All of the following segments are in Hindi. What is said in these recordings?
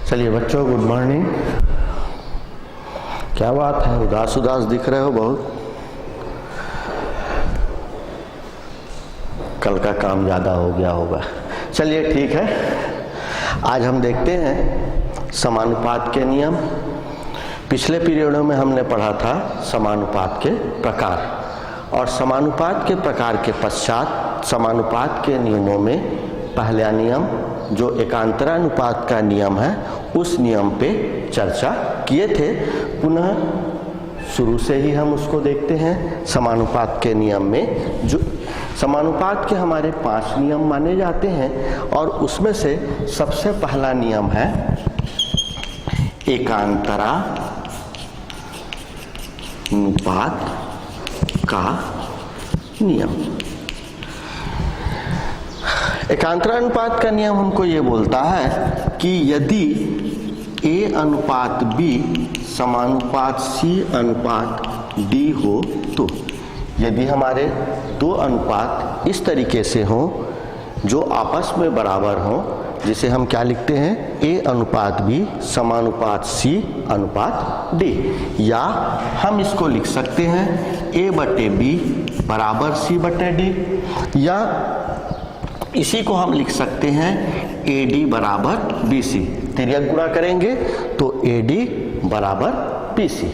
चलिए बच्चों, गुड मॉर्निंग। क्या बात है, उदास उदास दिख रहे हो बहुत। कल का काम ज़्यादा हो गया होगा। चलिए ठीक है, आज हम देखते हैं समानुपात के नियम। पिछले पीरियडों में हमने पढ़ा था समानुपात के प्रकार, और समानुपात के प्रकार के पश्चात समानुपात के नियमों में पहला नियम जो एकांतरानुपात का नियम है, उस नियम पे चर्चा किए थे। पुनः शुरू से ही हम उसको देखते हैं। समानुपात के नियम में जो समानुपात के हमारे 5 नियम माने जाते हैं, और उसमें से सबसे पहला नियम है एकांतरानुपात का नियम। एकांतरानुपात का नियम हमको ये बोलता है कि यदि A अनुपात B समानुपात C अनुपात D हो, तो यदि हमारे 2 अनुपात इस तरीके से हो जो आपस में बराबर हो, जिसे हम क्या लिखते हैं, A अनुपात B समानुपात C अनुपात D, या हम इसको लिख सकते हैं A बटे B बराबर C बटे D, या इसी को हम लिख सकते हैं AD बराबर BC। तिर्यक गुणा करेंगे तो AD बराबर BC।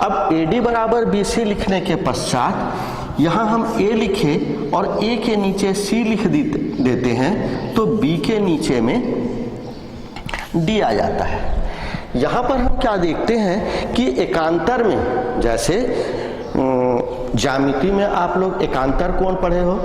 अब AD बराबर BC लिखने के पश्चात यहाँ हम A लिखे और A के नीचे C लिख देते हैं, तो B के नीचे में D आ जाता है। यहाँ पर हम क्या देखते हैं कि एकांतर में, जैसे ज्यामिति में आप लोग एकांतर कोण पढ़े हो,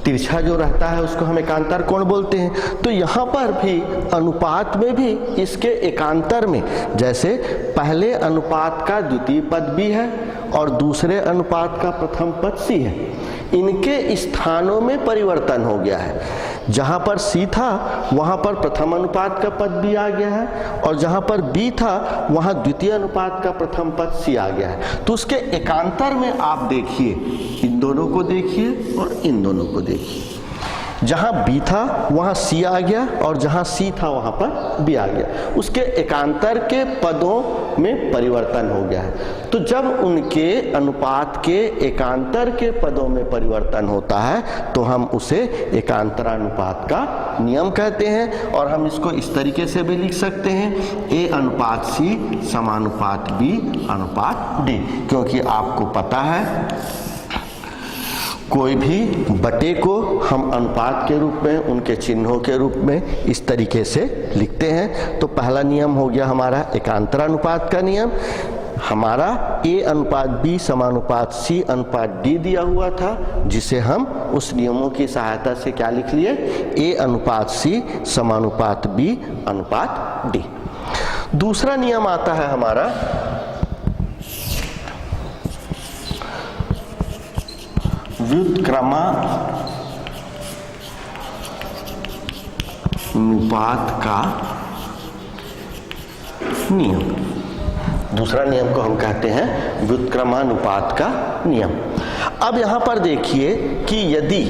तिरछा जो रहता है उसको हम एकांतर कोण बोलते हैं। तो यहाँ पर भी अनुपात में भी इसके एकांतर में, जैसे पहले अनुपात का द्वितीय पद B है और दूसरे अनुपात का प्रथम पद C है, इनके स्थानों में परिवर्तन हो गया है। जहाँ पर C था वहाँ पर प्रथम अनुपात का पद B आ गया है, और जहाँ पर B था वहाँ द्वितीय अनुपात का प्रथम पद C आ गया है। तो उसके एकांतर में आप देखिए, इन दोनों को देखिए और इन दोनों को देखिए। जहाँ B था वहाँ C आ गया, और जहाँ C था वहाँ पर B आ गया। उसके एकांतर के पदों में परिवर्तन हो गया है। तो जब उनके अनुपात के एकांतर के पदों में परिवर्तन होता है तो हम उसे एकांतरानुपात का नियम कहते हैं। और हम इसको इस तरीके से भी लिख सकते हैं A अनुपात C समानुपात B अनुपात D, क्योंकि आपको पता है कोई भी बटे को हम अनुपात के रूप में, उनके चिन्हों के रूप में इस तरीके से लिखते हैं। तो पहला नियम हो गया हमारा एकांतरानुपात का नियम। हमारा A अनुपात B समानुपात C अनुपात D दिया हुआ था, जिसे हम उस नियमों की सहायता से क्या लिख लिए, A अनुपात C समानुपात B अनुपात D। दूसरा नियम आता है हमारा व्युत्क्रमानुपात का नियम। दूसरा नियम को हम कहते हैं व्युत्क्रमानुपात का नियम। अब यहां पर देखिए कि यदि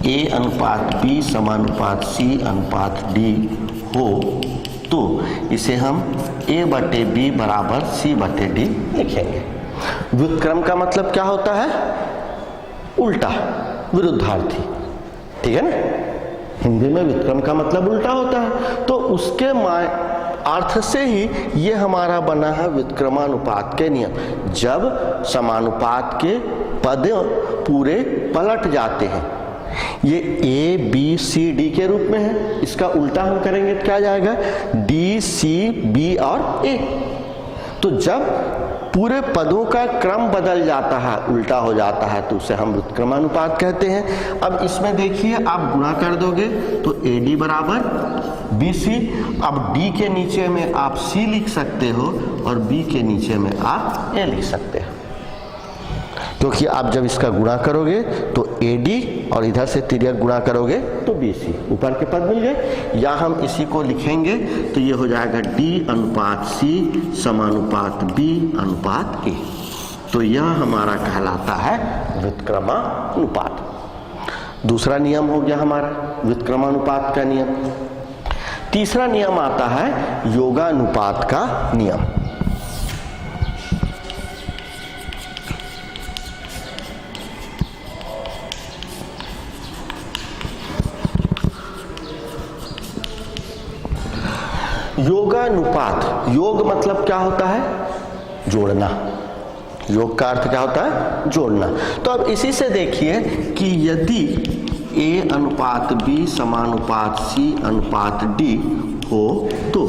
A अनुपात B समानुपात C अनुपात D हो, तो इसे हम A बटे B बराबर C बटे D लिखेंगे। व्युत्क्रम का मतलब क्या होता है, उल्टा, विरुद्धार्थी, ठीक है ना। हिंदी में व्युत्क्रम का मतलब उल्टा होता है। तो उसके अर्थ से ही ये हमारा बना है व्युत्क्रमानुपात के नियम। जब समानुपात के पद पूरे पलट जाते हैं, ये A B C D के रूप में है, इसका उल्टा हम करेंगे तो क्या जाएगा, D C B और A। तो जब पूरे पदों का क्रम बदल जाता है, उल्टा हो जाता है, तो उसे हम व्युत्क्रमानुपात कहते हैं। अब इसमें देखिए, आप गुणा कर दोगे तो AD बराबर BC। अब D के नीचे में आप C लिख सकते हो और B के नीचे में आप A लिख सकते हो, क्योंकि आप जब इसका गुणा करोगे तो AD और इधर से तिर्यक गुणा करोगे तो BC, ऊपर के पद मिल गए। या हम इसी को लिखेंगे तो ये हो जाएगा D अनुपात C समानुपात B अनुपात A। तो यह हमारा कहलाता है व्युत्क्रमानुपात। दूसरा नियम हो गया हमारा व्युत्क्रमानुपात का नियम। तीसरा नियम आता है योगानुपात का नियम। योगानुपात, योग मतलब क्या होता है? जोड़ना। योग का अर्थ क्या होता है? जोड़ना। तो अब इसी से देखिए कि यदि A अनुपात B समानुपात C अनुपात D हो तो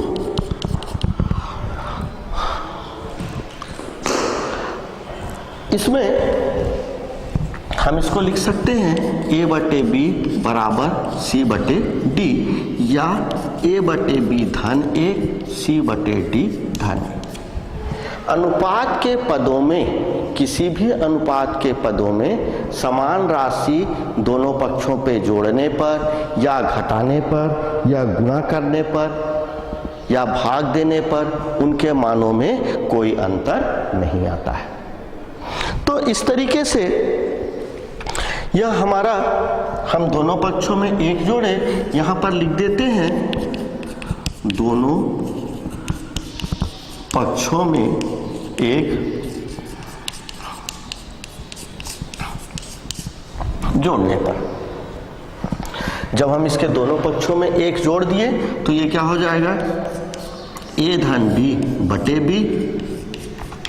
इसमें हम इसको लिख सकते हैं A बटे B बराबर C बटे D, या A बटे B धन 1 C बटे D धन। अनुपात के पदों में, किसी भी अनुपात के पदों में समान राशि दोनों पक्षों पे जोड़ने पर या घटाने पर या गुणा करने पर या भाग देने पर उनके मानों में कोई अंतर नहीं आता है। तो इस तरीके से यह हमारा, हम दोनों पक्षों में एक जोड़े, यहां पर लिख देते हैं दोनों पक्षों में एक जोड़ने पर, जब हम इसके दोनों पक्षों में एक जोड़ दिए तो ये क्या हो जाएगा? A धन B बटे B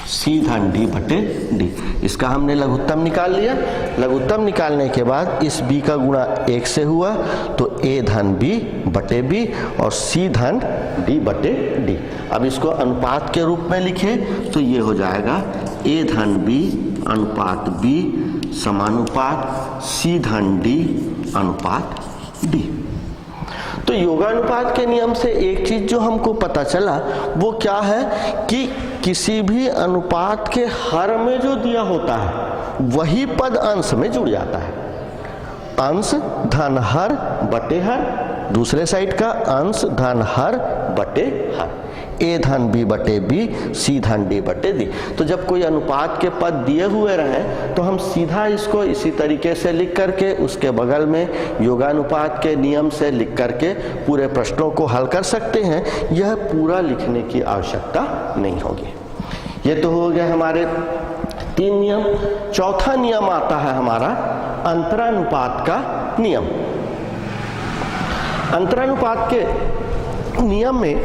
C धन D बटे D। इसका हमने लघुत्तम निकाल लिया। लघुत्तम निकालने के बाद इस B का गुणा 1 से हुआ तो A धन B बटे B और C धन D बटे D। अब इसको अनुपात के रूप में लिखे तो ये हो जाएगा A धन B अनुपात B समानुपात C धन D अनुपात D। तो योगानुपात के नियम से एक चीज जो हमको पता चला वो क्या है कि किसी भी अनुपात के हर में जो दिया होता है वही पद अंश में जुड़ जाता है। अंश धन हर बटे हर, दूसरे साइड का अंश धन हर बटे हर। A धन B बटे B C धन D बटे D। तो जब कोई अनुपात के पद दिए हुए रहें तो हम सीधा इसको इसी तरीके से लिख करके उसके बगल में योगानुपात के नियम से लिख करके पूरे प्रश्नों को हल कर सकते हैं। यह पूरा लिखने की आवश्यकता नहीं होगी। ये तो हो गया हमारे 3 नियम। चौथा नियम आता है हमारा अंतरानुपात का नियम। अंतरानुपात के नियम में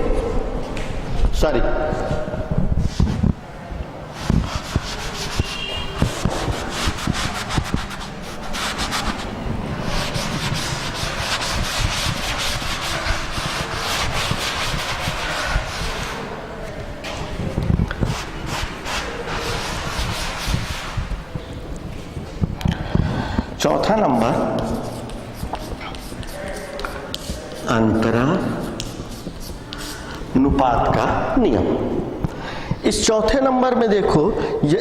चौथा नंबर अंतरानुपात का नियम। इस चौथे नंबर में देखो, ये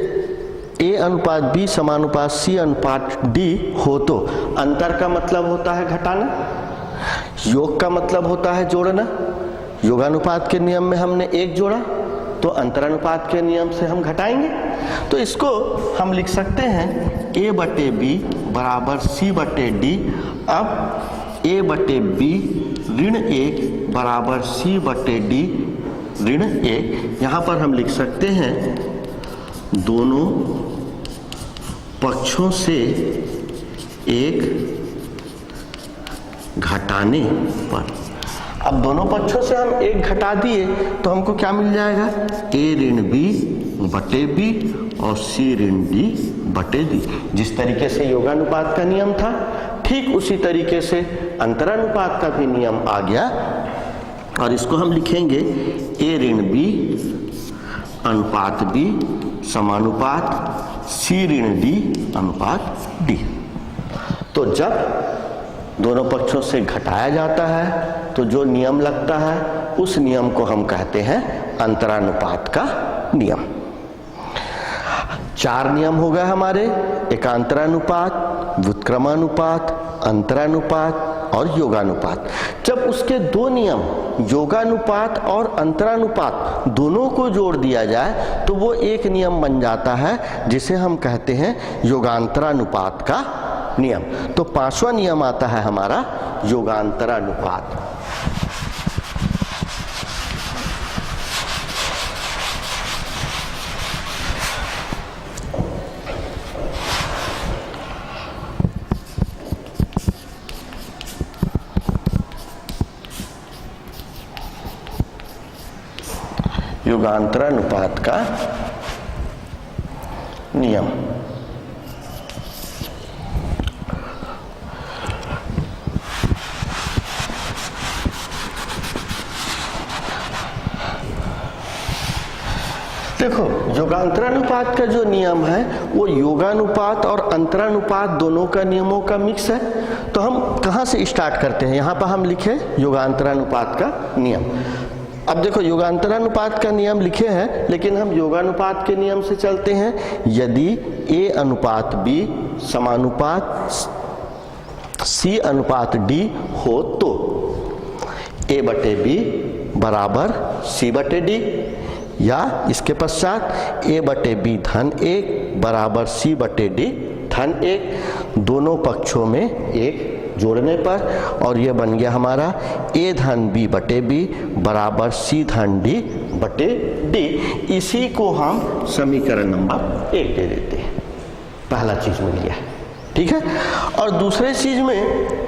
A अनुपात B समानुपात C अनुपात D हो तो अंतर का मतलब होता है घटाना, योग का मतलब होता है जोड़ना। योगानुपात के नियम में हमने एक जोड़ा तो अंतरानुपात के नियम से हम घटाएंगे। तो इसको हम लिख सकते हैं A बटे B बराबर C बटे D। अब A बटे B ऋण 1 बराबर C बटे D ऋण 1। यहाँ पर हम लिख सकते हैं दोनों पक्षों से एक घटाने पर। अब दोनों पक्षों से हम एक घटा दिए तो हमको क्या मिल जाएगा? A ऋण B बटे B और C ऋण D बटे D। जिस तरीके से योगानुपात का नियम था ठीक उसी तरीके से अंतरानुपात का भी नियम आ गया। और इसको हम लिखेंगे A ऋण B अनुपात B समानुपात C ऋण D अनुपात D। तो जब दोनों पक्षों से घटाया जाता है तो जो नियम लगता है उस नियम को हम कहते हैं अंतरानुपात का नियम। 4 नियम हो गए हमारे, एकांतरानुपात, व्युत्क्रमानुपात, अंतरानुपात और योगानुपात। जब उसके 2 नियम योगानुपात और अंतरानुपात दोनों को जोड़ दिया जाए तो वो एक नियम बन जाता है जिसे हम कहते हैं योगांतरानुपात का नियम। तो 5वां नियम आता है हमारा योगांतरानुपात। युगांतरानुपात का नियम। देखो, योगांतरानुपात का जो नियम है वो योगानुपात और अंतरानुपात दोनों का नियमों का मिक्स है। तो हम कहाँ से स्टार्ट करते हैं? यहाँ पर हम लिखे योगांतरानुपात का नियम। अब देखो, योगांतरानुपात का नियम लिखे हैं, लेकिन हम योगानुपात के नियम से चलते हैं। यदि A अनुपात B समानुपात C अनुपात D हो तो A बटे B बराबर C बटे D, या इसके पश्चात A बटे B धन 1 बराबर C बटे D धन 1, दोनों पक्षों में 1 जोड़ने पर, और यह बन गया हमारा A धन B बटे B बराबर C धन D बटे D। इसी को हम समीकरण नंबर 1 दे देते हैं। पहला चीज मिल गया, ठीक है। और दूसरे चीज में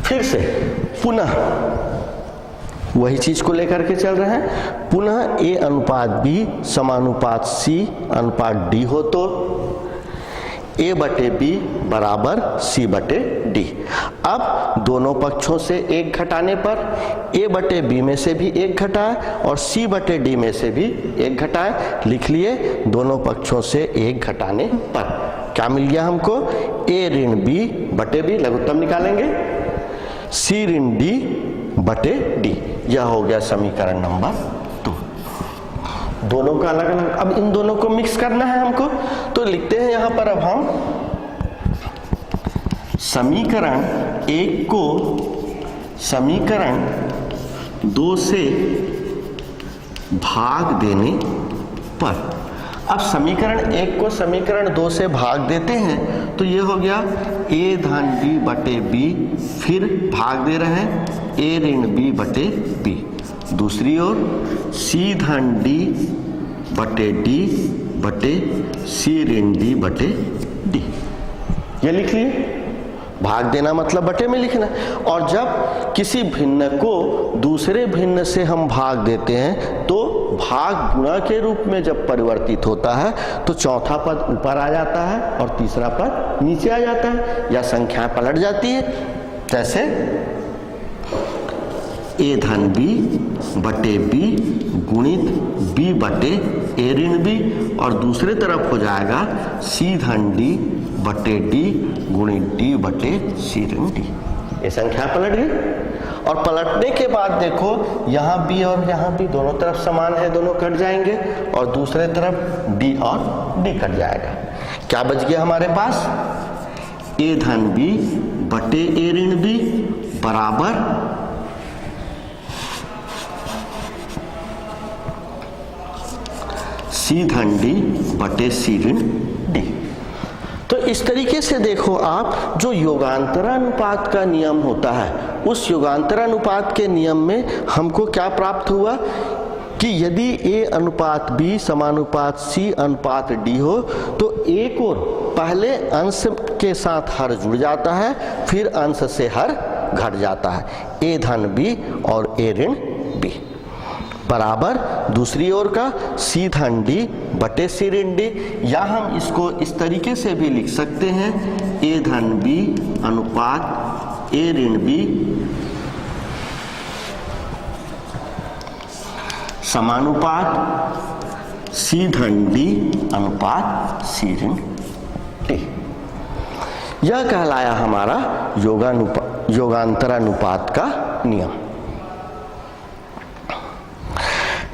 फिर से पुनः वही चीज को लेकर के चल रहे हैं। पुनः A अनुपात B समानुपात C अनुपात D हो तो A बटे B बराबर C बटे D। अब दोनों पक्षों से 1 घटाने पर A बटे B में से भी 1 घटाए और C बटे D में से भी 1 घटाए। लिख लिए, दोनों पक्षों से 1 घटाने पर क्या मिल गया हमको? A ऋण B बटे B, लघुत्तम निकालेंगे, C ऋण D बटे D। यह हो गया समीकरण नंबर 2। दोनों का अलग अलग, अब इन दोनों को मिक्स करना है हमको, तो लिखते हैं यहां पर अब हम समीकरण 1 को समीकरण 2 से भाग देने पर। अब समीकरण 1 को समीकरण 2 से भाग देते हैं तो ये हो गया A धन B बटे B, फिर भाग दे रहे हैं A ऋण B बटे B। दूसरी ओर C धन D बटे D बटे C ऋण D बटे D। ये लिख लिए। भाग देना मतलब बटे में लिखना। और जब किसी भिन्न को दूसरे भिन्न से हम भाग देते हैं तो भाग गुणा के रूप में जब परिवर्तित होता है तो चौथा पद ऊपर आ जाता है और तीसरा पद नीचे आ जाता है, या संख्या पलट जाती है। जैसे A धन B बटे B गुणित B बटे A ऋण B, और दूसरे तरफ हो जाएगा C धन D बटे D गुणित D बटे C ऋण D। ये संख्या पलट गई। और पलटने के बाद देखो, यहाँ B और यहाँ B दोनों तरफ समान है, दोनों कट जाएंगे, और दूसरे तरफ D और D कट जाएगा। क्या बच गया हमारे पास? A धन B बटे A ऋण B बराबर C धन D बटे C ऋण D। तो इस तरीके से देखो आप, जो योगांतरानुपात का नियम होता है, उस योगांतरानुपात के नियम में हमको क्या प्राप्त हुआ कि यदि A अनुपात B समानुपात C अनुपात D हो तो एक और पहले अंश के साथ हर जुड़ जाता है, फिर अंश से हर घट जाता है। A धन B और A ऋण B बराबर दूसरी ओर का C धन D बटे C ऋण D। या हम इसको इस तरीके से भी लिख सकते हैं, A धन B अनुपात A ऋण B समानुपात C धन D अनुपात C ऋण D। यह कहलाया हमारा योगांतरानुपात का नियम।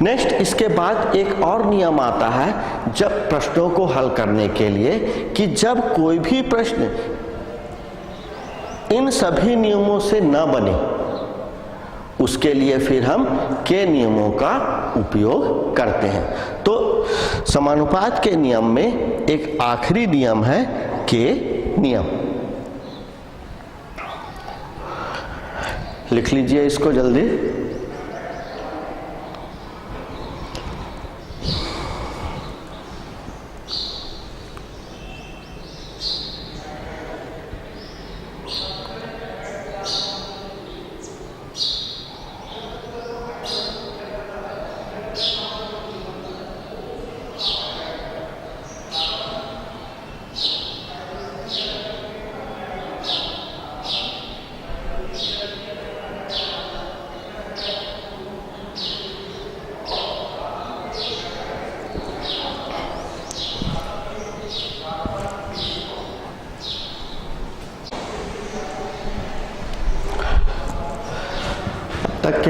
नेक्स्ट, इसके बाद एक और नियम आता है जब प्रश्नों को हल करने के लिए, कि जब कोई भी प्रश्न इन सभी नियमों से न बने, उसके लिए फिर हम के नियमों का उपयोग करते हैं। तो समानुपात के नियम में एक आखिरी नियम है के नियम। लिख लीजिए इसको जल्दी।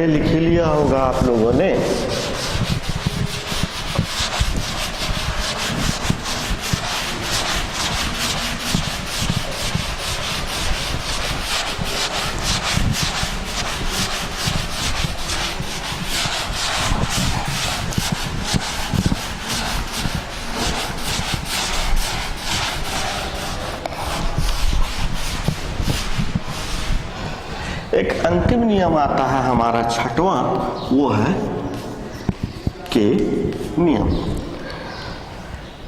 लिख ही लिया होगा आप लोगों ने। एक अंतिम नियम आता है हमारा छठवां, वो है के नियम।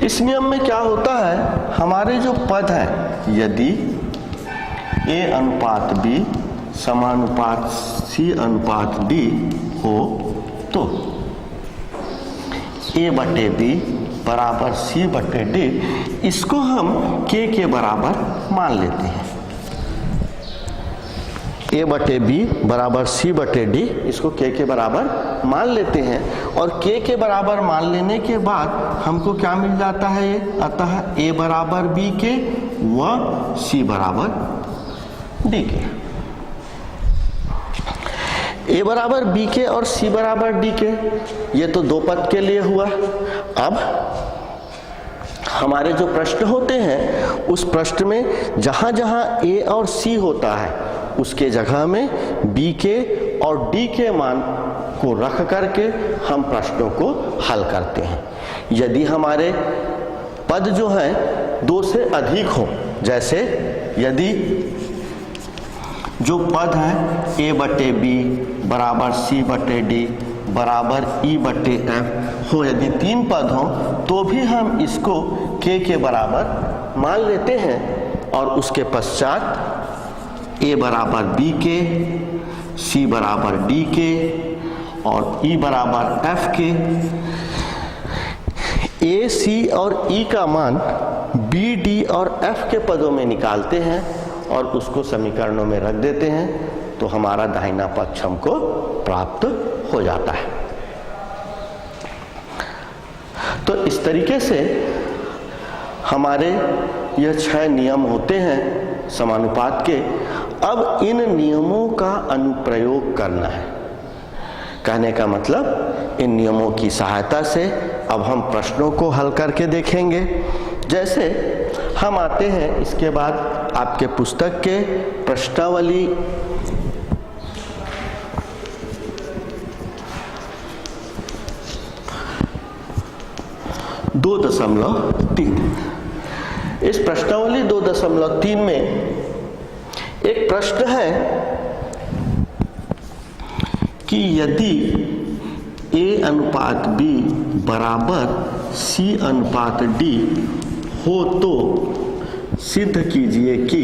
इस नियम में क्या होता है, हमारे जो पद है यदि ए अनुपात बी समानुपात सी अनुपात डी हो तो ए बटे बी बराबर सी बटे डी, इसको हम के बराबर मान लेते हैं। ए बटे बी बराबर सी बटे डी, इसको के बराबर मान लेते हैं। और के बराबर मान लेने के बाद हमको क्या मिल जाता है, ये आता है ए बराबर बी के व सी बराबर डी के। ए बराबर बी के और सी बराबर डी के, ये तो दो पद के लिए हुआ। अब हमारे जो प्रश्न होते हैं उस प्रश्न में जहां जहां ए और सी होता है उसके जगह में बी के और डी के मान को रख करके हम प्रश्नों को हल करते हैं। यदि हमारे पद जो हैं दो से अधिक हो, जैसे यदि जो पद हैं ए बटे बी बराबर सी बटे डी बराबर ई बटे एफ हो, यदि तीन पद हो तो भी हम इसको के बराबर मान लेते हैं। और उसके पश्चात ए बराबर बी के, सी बराबर डी के और ई बराबर एफ के। ए, सी और ई का मान बी, डी और एफ के पदों में निकालते हैं और उसको समीकरणों में रख देते हैं, तो हमारा दाहिना पक्ष हमको प्राप्त हो जाता है। तो इस तरीके से हमारे यह 6 नियम होते हैं समानुपात के। अब इन नियमों का अनुप्रयोग करना है। कहने का मतलब इन नियमों की सहायता से अब हम प्रश्नों को हल करके देखेंगे। जैसे हम आते हैं इसके बाद आपके पुस्तक के प्रश्नावली 2.3। इस प्रश्नावली 2.3 में एक प्रश्न है कि यदि ए अनुपात बी बराबर सी अनुपात डी हो तो सिद्ध कीजिए कि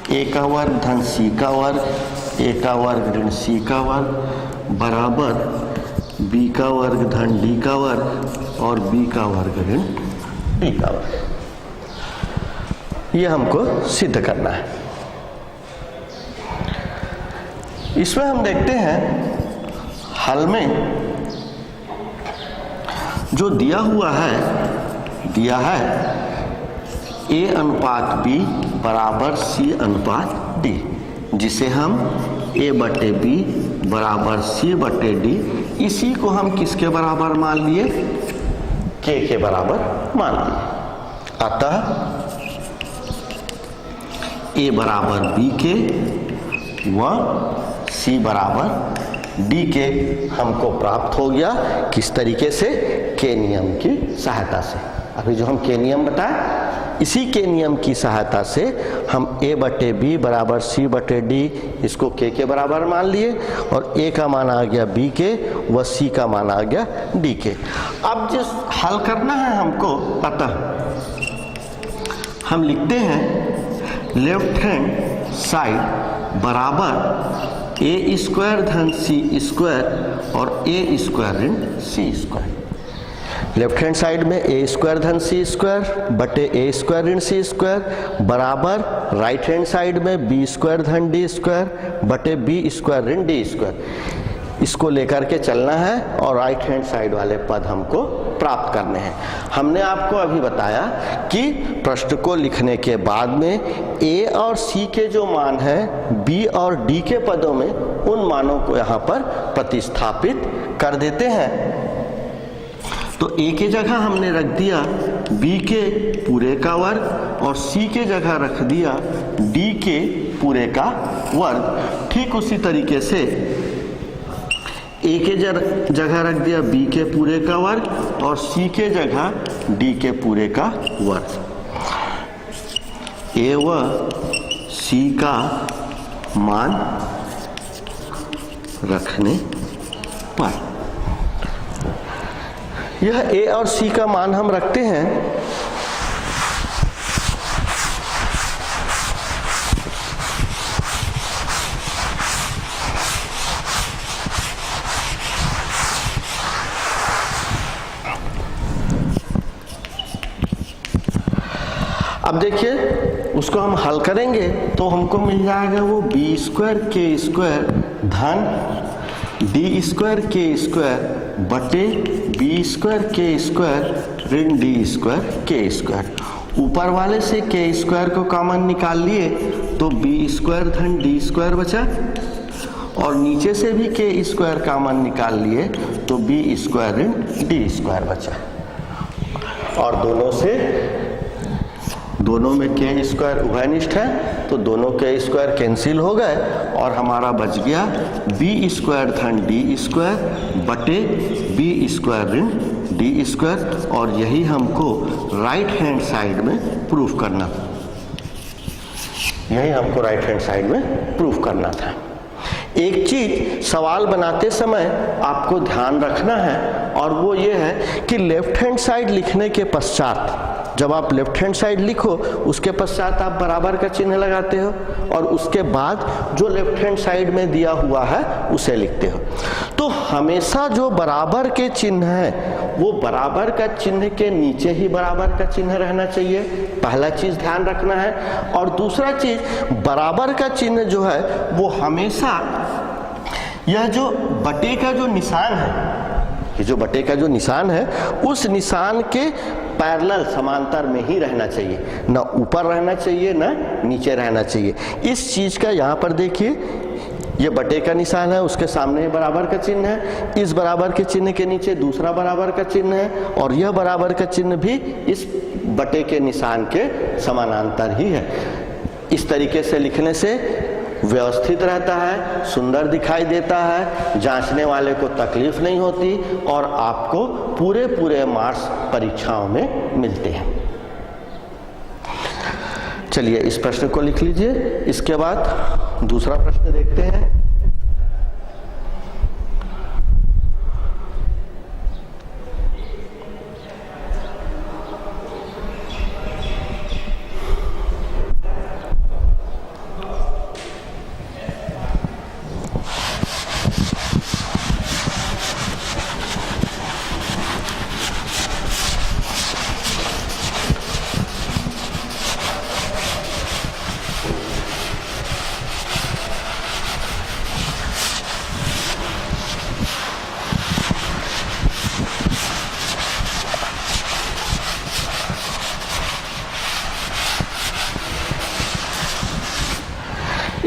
ए का वर्ग धन सी का वर्ग, ए का वर्ग ऋण सी का वर्ग बराबर बी का वर्ग धन डी का वर्ग और बी का वर्ग ऋण डी का वर्ग। ये हमको सिद्ध करना है। इसमें हम देखते हैं हल में जो दिया है ए अनुपात बी बराबर सी अनुपात डी, जिसे हम ए बटे बी बराबर सी बटे डी, इसी को हम किसके बराबर मान लिए, के बराबर मान लिए। अतः ए बराबर बी के व सी बराबर डी के हमको प्राप्त हो गया। किस तरीके से, के नियम की सहायता से। अभी जो हम के नियम बताए, इसी के नियम की सहायता से हम ए बटे बी बराबर सी बटे डी, इसको के बराबर मान लिए और ए का मान आ गया बी के व सी का मान आ गया डी के। अब जिस हल करना है हमको, अतः हम लिखते हैं लेफ्ट हैंड साइड बराबर ए स्क्वायर धन सी स्क्वायर और ए स्क्वायर ऋण सी स्क्वायर। लेफ्ट हैंड साइड में ए स्क्वायर धन सी स्क्वायर बटे ए स्क्वायर ऋण सी स्क्वायर बराबर राइट हैंड साइड में बी स्क्वायर धन डी स्क्वायर बटे बी स्क्वायर ऋण डी स्क्वायर। इसको लेकर के चलना है और राइट हैंड साइड वाले पद हमको प्राप्त करने हैं। हमने आपको अभी बताया कि प्रश्न को लिखने के बाद में ए और सी के जो मान हैं बी और डी के पदों में उन मानों को यहाँ पर प्रतिस्थापित कर देते हैं। तो ए के जगह हमने रख दिया बी के पूरे का वर्ग और सी के जगह रख दिया डी के पूरे का वर्ग। ठीक उसी तरीके से ए के जगह रख दिया बी के पूरे का वर्ग और सी के जगह डी के पूरे का वर्ग। ए व सी का मान रखने पर यह ए और सी का मान हम रखते हैं। अब देखिए उसको हम हल करेंगे तो हमको मिल जाएगा वो बी स्क्वायर के स्क्वायर धन डी स्क्वायर के स्क्वायर बटे बी स्क्वायर के स्क्वायर ऋण डी स्क्वायर के स्क्वायर। ऊपर वाले से के स्क्वायर को कॉमन निकाल लिए तो बी स्क्वायर धन डी स्क्वायर बचा और नीचे से भी के स्क्वायर कॉमन निकाल लिए तो बी स्क्वायर ऋण डी स्क्वायर बचा और दोनों में के स्क्वायर उभयनिष्ठ है तो दोनों के स्क्वायर कैंसिल हो गए और हमारा बच गया बी स्क्वायर धन डी स्क्वायर बटे बी स्क्वायर ऋण डी स्क्वायर। और यही हमको राइट हैंड साइड में प्रूफ करना था। एक चीज सवाल बनाते समय आपको ध्यान रखना है और वो ये है कि लेफ्ट हैंड साइड लिखने के पश्चात जब आप लेफ्ट हैंड साइड लिखो उसके पश्चात आप बराबर का चिन्ह लगाते हो और उसके बाद जो लेफ्ट हैंड साइड में दिया हुआ है उसे लिखते हो। तो हमेशा जो बराबर के चिन्ह है वो बराबर का चिन्ह के नीचे ही बराबर का चिन्ह रहना चाहिए, पहला चीज ध्यान रखना है। और दूसरा चीज बराबर का चिन्ह जो है वो हमेशा यह जो बटे का जो निशान है, ये जो बटे का जो निशान है उस निशान के पैरेलल समांतर में ही रहना चाहिए, ना ऊपर रहना चाहिए ना नीचे रहना चाहिए। इस चीज का यहाँ पर देखिए ये बटे का निशान है उसके सामने बराबर का चिन्ह है, इस बराबर के चिन्ह के नीचे दूसरा बराबर का चिन्ह है और यह बराबर का चिन्ह भी इस बटे के निशान के समानांतर ही है। इस तरीके से लिखने से व्यवस्थित रहता है, सुंदर दिखाई देता है, जांचने वाले को तकलीफ नहीं होती और आपको पूरे मार्क्स परीक्षाओं में मिलते हैं। चलिए इस प्रश्न को लिख लीजिए। इसके बाद दूसरा प्रश्न देखते हैं।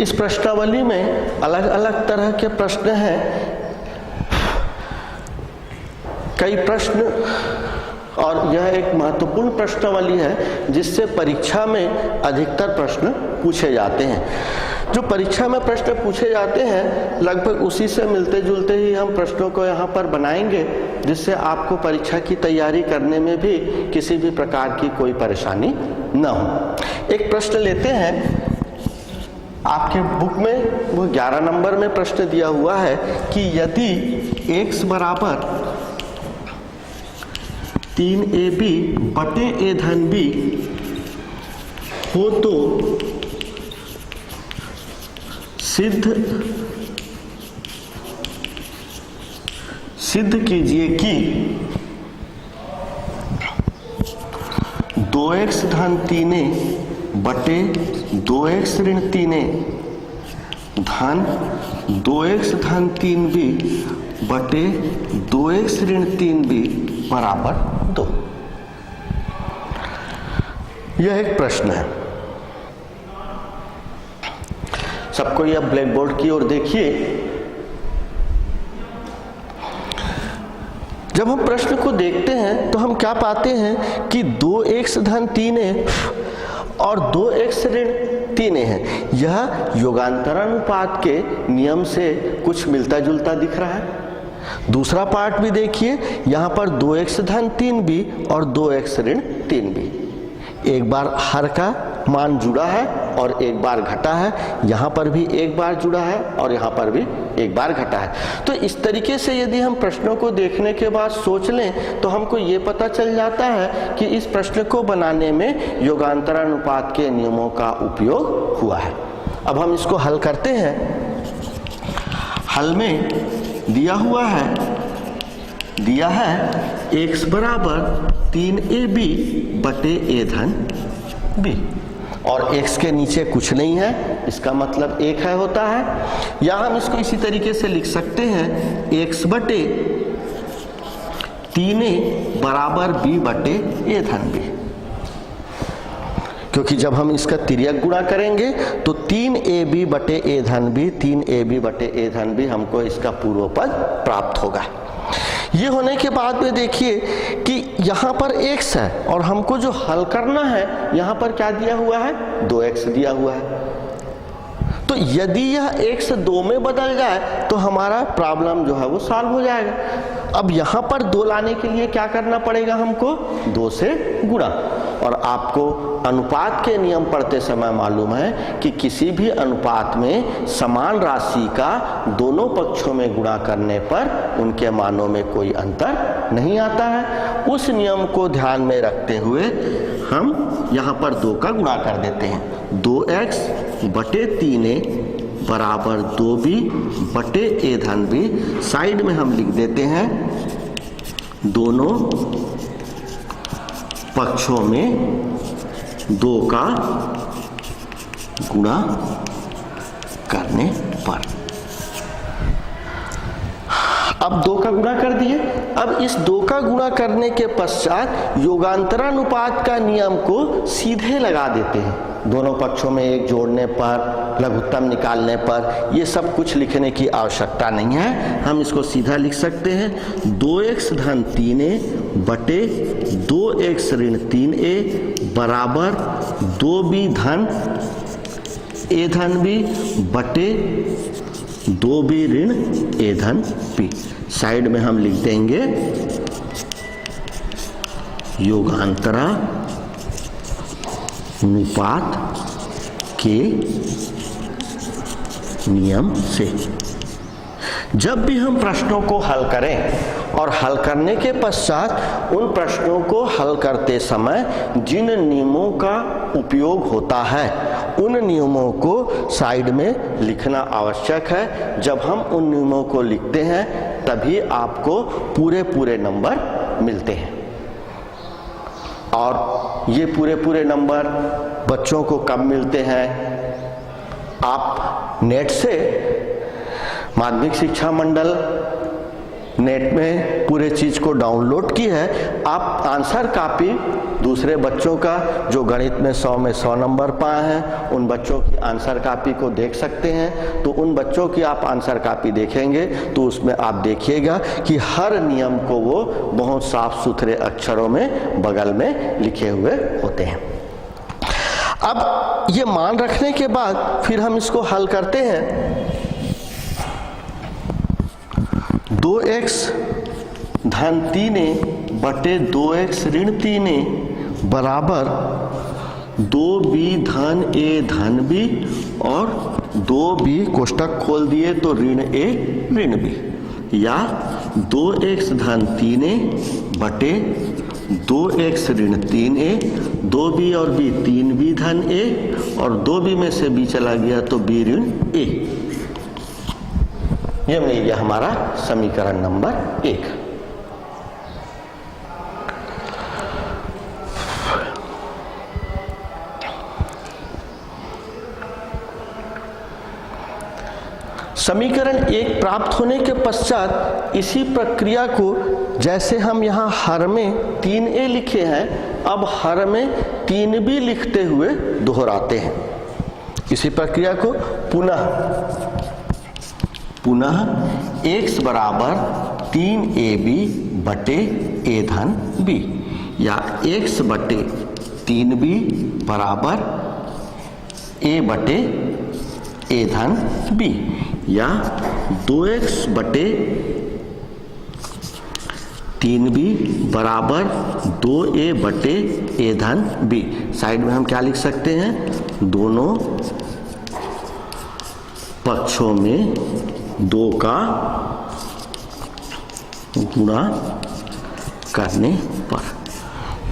इस प्रश्नावली में अलग अलग तरह के प्रश्न हैं। कई प्रश्न और यह एक महत्वपूर्ण प्रश्नावली है जिससे परीक्षा में अधिकतर प्रश्न पूछे जाते हैं। जो परीक्षा में प्रश्न पूछे जाते हैं लगभग उसी से मिलते जुलते ही हम प्रश्नों को यहाँ पर बनाएंगे जिससे आपको परीक्षा की तैयारी करने में भी किसी भी प्रकार की कोई परेशानी न हो। एक प्रश्न लेते हैं, आपके बुक में वो 11 नंबर में प्रश्न दिया हुआ है कि यदि x बराबर 3ab बटे a धन b हो तो सिद्ध कीजिए कि 2x धन 3a बटे 2x ऋण 3a धन 2x धन 3b बटे 2x ऋण 3b बराबर 2। यह एक प्रश्न है। सबको यह ब्लैक बोर्ड की ओर देखिए। जब हम प्रश्न को देखते हैं तो हम क्या पाते हैं कि 2x धन 3a और 2x ऋण 3a है। यह योगांतरानुपात के नियम से कुछ मिलता जुलता दिख रहा है। दूसरा पार्ट भी देखिए, यहाँ पर 2x धन 3b और 2x ऋण 3b। एक बार हर का मान जुड़ा है और एक बार घटा है, यहाँ पर भी एक बार जुड़ा है और यहाँ पर भी एक बार घटा है। तो इस तरीके से यदि हम प्रश्नों को देखने के बाद सोच लें तो हमको ये पता चल जाता है कि इस प्रश्न को बनाने में योगांतरानुपात के नियमों का उपयोग हुआ है। अब हम इसको हल करते हैं। हल में दिया है x बराबर 3ab बटे a धन b और x के नीचे कुछ नहीं है, इसका मतलब 1 है होता है। या हम इसको इसी तरीके से लिख सकते हैं x बटे 3a बराबर b बटे a धन b, क्योंकि जब हम इसका तिर्यक गुणा करेंगे तो 3ab बटे a धन b 3ab बटे a धन b हमको इसका पूर्व पद प्राप्त होगा। ये होने के बाद में देखिए कि यहाँ पर x है और हमको जो हल करना है यहाँ पर क्या दिया हुआ है, 2x दिया हुआ है। तो यदि यह x 2 में बदल जाए तो हमारा प्रॉब्लम जो है वो सॉल्व हो जाएगा। अब यहाँ पर 2 लाने के लिए क्या करना पड़ेगा, हमको 2 से गुणा। और आपको अनुपात के नियम पढ़ते समय मालूम है कि किसी भी अनुपात में समान राशि का दोनों पक्षों में गुणा करने पर उनके मानों में कोई अंतर नहीं आता है। उस नियम को ध्यान में रखते हुए हम यहाँ पर 2 का गुणा कर देते हैं। 2x बटे 3a बराबर 2b बटे a धन b। साइड में हम लिख देते हैं दोनों पक्षों में 2 का गुणा करने पर। अब 2 का गुणा कर दिए। अब इस 2 का गुणा करने के पश्चात योगांतरानुपात का नियम को सीधे लगा देते हैं। दोनों पक्षों में 1 जोड़ने पर, लघुत्तम निकालने पर, ये सब कुछ लिखने की आवश्यकता नहीं है। हम इसको सीधा लिख सकते हैं 2x धन 3a बटे 2x ऋण 3a बराबर 2b धन a धन b बटे 2b ऋण a धन b। साइड में हम लिख देंगे योगांतरा अनुपात के नियम से। जब भी हम प्रश्नों को हल करें और हल करने के पश्चात उन प्रश्नों को हल करते समय जिन नियमों का उपयोग होता है उन नियमों को साइड में लिखना आवश्यक है। जब हम उन नियमों को लिखते हैं तभी आपको पूरे नंबर मिलते हैं। और ये पूरे नंबर बच्चों को कब मिलते हैं, आप नेट से माध्यमिक शिक्षा मंडल नेट में पूरे चीज को डाउनलोड की है। आप आंसर कॉपी दूसरे बच्चों का जो गणित में 100 में 100 नंबर पाए हैं उन बच्चों की आंसर कॉपी को देख सकते हैं। तो उन बच्चों की आप आंसर कॉपी देखेंगे तो उसमें आप देखिएगा कि हर नियम को वो बहुत साफ सुथरे अक्षरों में बगल में लिखे हुए होते हैं। अब ये मान रखने के बाद फिर हम इसको हल करते हैं। 2x धन 3a बटे 2x ऋण 3a बराबर 2b धन a धन b और 2b कोष्टक खोल दिए तो ऋण a ऋण b, या 2x धन 3a बटे 2x ऋण 3a, 2b और b 3b धन a और 2b में से b चला गया तो b ऋण a। ये मिल गया हमारा समीकरण नंबर 1। समीकरण 1 प्राप्त होने के पश्चात इसी प्रक्रिया को, जैसे हम यहाँ हर में 3a लिखे हैं, अब हर में 3b लिखते हुए दोहराते हैं। इसी प्रक्रिया को पुनः x बराबर 3ab बटे a धन b, या x बटे 3b बराबर a बटे a धन b, या 2x बटे 3b बराबर 2a बटे a धन b। साइड में हम क्या लिख सकते हैं, दोनों पक्षों में 2 का गुणा करने पर,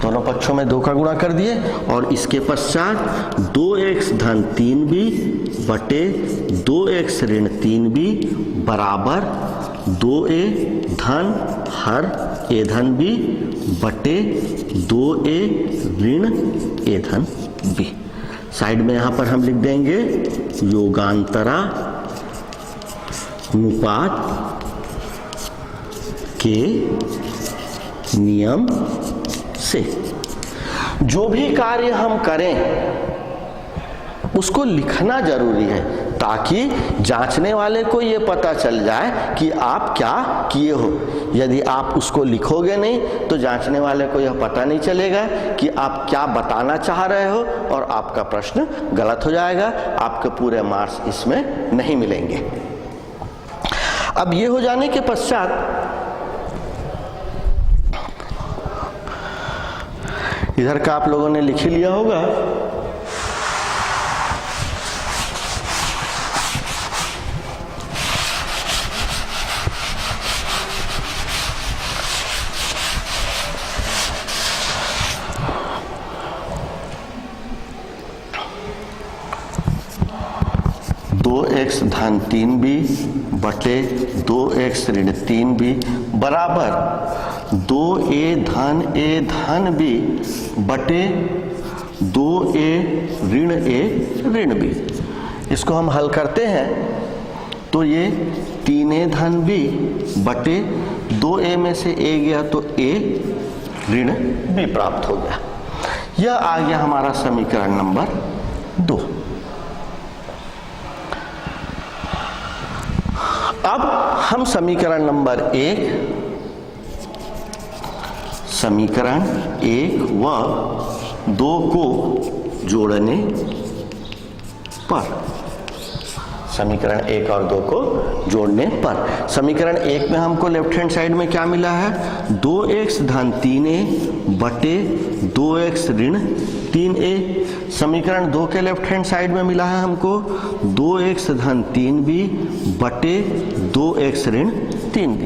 दोनों पक्षों में 2 का गुणा कर दिए, और इसके पश्चात 2x धन 3b बटे 2x ऋण 3b बराबर 2a धन हर a धन b बटे 2a ऋण a धन b। साइड में यहां पर हम लिख देंगे योगांतरा अनुपात के नियम से जो भी कार्य हम करें उसको लिखना जरूरी है, ताकि जांचने वाले को ये पता चल जाए कि आप क्या किए हो। यदि आप उसको लिखोगे नहीं तो जांचने वाले को यह पता नहीं चलेगा कि आप क्या बताना चाह रहे हो, और आपका प्रश्न गलत हो जाएगा, आपके पूरे मार्क्स इसमें नहीं मिलेंगे। अब ये हो जाने के पश्चात इधर का आप लोगों ने लिख ही लिया होगा, x धन 3b बटे 2x ऋण 3b बराबर 2a धन b बटे 2a ऋण b। इसको हम हल करते हैं तो ये 3a धन b बटे 2a में से a गया तो a ऋण b प्राप्त हो गया। यह आ गया हमारा समीकरण नंबर 2। अब हम समीकरण नंबर 1 व 2 को जोड़ने पर, समीकरण 1 और 2 को जोड़ने पर, समीकरण 1 में हमको लेफ्ट हैंड साइड में क्या मिला है, 2x धन 3a बटे 2x ऋण 3a। समीकरण 2 के लेफ्ट हैंड साइड में मिला है हमको 2x धन 3b बटे 2x ऋण 3b।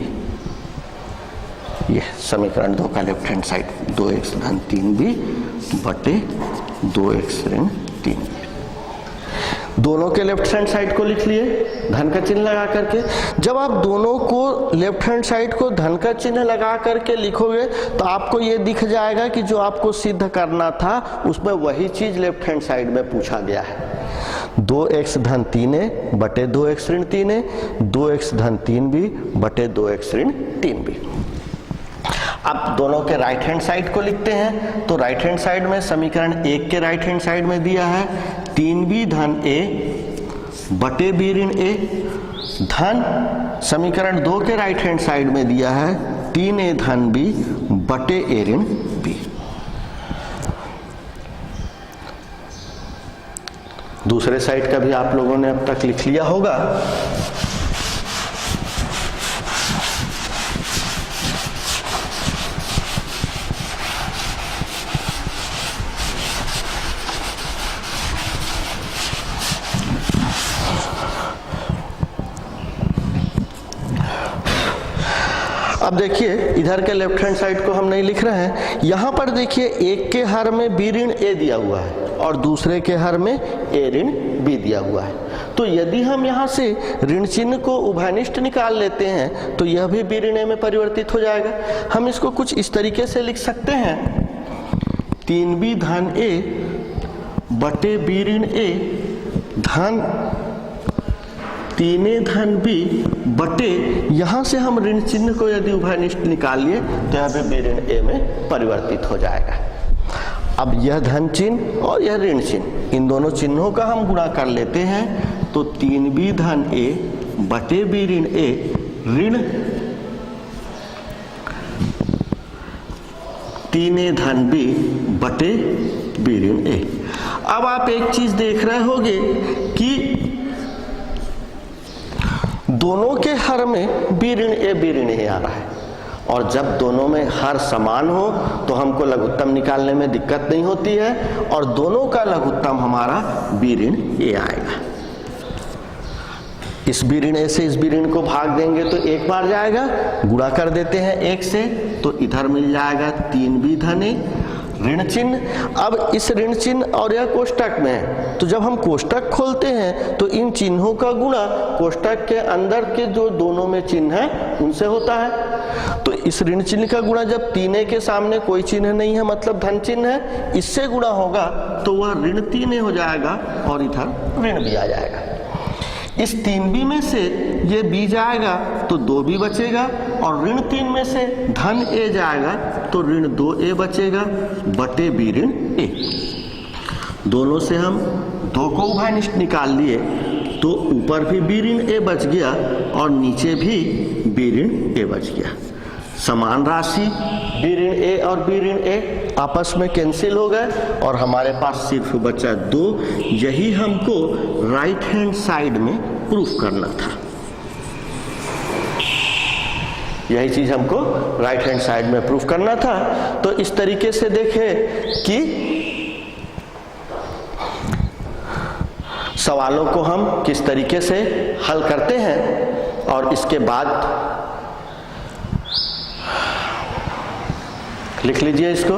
यह समीकरण 2 का लेफ्ट हैंड साइड 2x धन 3b बटे 2x ऋण 3b। दोनों के लेफ्ट हैंड साइड को लिख लिए धन का चिन्ह लगा करके। जब आप दोनों को लेफ्ट हैंड साइड को धन का चिन्ह लगा करके लिखोगे तो आपको ये दिख जाएगा कि जो आपको सिद्ध करना था उसमें वही चीज लेफ्ट हैंड साइड में पूछा गया है। 2x धन 3a बटे 2x ऋण 3a, 2x धन 3b बटे 2x ऋण 3b। अब दोनों के राइट हैंड साइड को लिखते हैं तो राइट हैंड साइड में समीकरण 1 के राइट हैंड साइड में दिया है 3b धन a बटे b ऋण a, धन समीकरण 2 के राइट हैंड साइड में दिया है 3a धन b बटे a ऋण b। दूसरे साइड का भी आप लोगों ने अब तक लिख लिया होगा। अब देखिए इधर के लेफ्ट हैंड साइड को हम नहीं लिख रहे हैं, यहाँ पर देखिए एक के हर में b ऋण a दिया हुआ है और दूसरे के हर में a ऋण b दिया हुआ है। तो यदि हम यहाँ से ऋण चिन्ह को उभयनिष्ठ निकाल लेते हैं तो यह भी b ऋण a में परिवर्तित हो जाएगा। हम इसको कुछ इस तरीके से लिख सकते हैं 3b धन a बटे b ऋण a धन तीने धन बी बटे, यहां से हम ऋण चिन्ह को यदि उभयनिष्ठ निकालिए तो यहाँ पे बी ऋण ए में परिवर्तित हो जाएगा। अब यह धन चिन्ह और यह ऋण चिन्ह, इन दोनों चिन्हों का हम गुणा कर लेते हैं तो 3b धन ए बटे बी ऋण ए ऋण 3a धन बी बटे बी ऋण ए। अब आप एक चीज देख रहे होंगे कि दोनों के हर में बी ऋण ए आ रहा है, और जब दोनों में हर समान हो तो हमको लघुत्तम निकालने में दिक्कत नहीं होती है, और दोनों का लघुत्तम हमारा बी ऋण ए आएगा। इस बी ऋण ए से इस बी ऋण को भाग देंगे तो एक बार जाएगा, गुणा कर देते हैं एक से तो इधर मिल जाएगा 3b धन ए ऋण चिन्ह। अब इस ऋण चिन्ह और यह कोष्टक में है, तो जब हम कोष्टक खोलते हैं तो इन चिन्हों का गुणा कोष्टक के अंदर के जो दोनों में चिन्ह है उनसे होता है। तो इस ऋण चिन्ह का गुणा जब 3a के सामने कोई चिन्ह नहीं है, मतलब धन चिन्ह है, इससे गुणा होगा तो वह ऋण 3a हो जाएगा और इधर ऋण b आ जाएगा। इस 3b में से ये b जाएगा तो 2b बचेगा, और ऋण 3 में से धन a जाएगा तो ऋण 2a बचेगा बटे बी ऋण ए। दोनों से हम 2 को उभयनिष्ठ निकाल लिए तो ऊपर भी बी ऋण ए बच गया और नीचे भी बी ऋण ए बच गया। समान राशि बी ऋण ए और बी ऋण ए आपस में कैंसिल हो गए और हमारे पास सिर्फ बचा 2। यही हमको राइट हैंड साइड में प्रूफ करना था, यही चीज हमको राइट हैंड साइड में प्रूफ करना था। तो इस तरीके से देखें कि सवालों को हम किस तरीके से हल करते हैं, और इसके बाद लिख लीजिए इसको।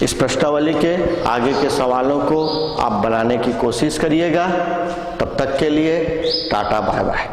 इस प्रश्नावली के आगे के सवालों को आप बनाने की कोशिश करिएगा। तब तक के लिए टाटा बाय बाय।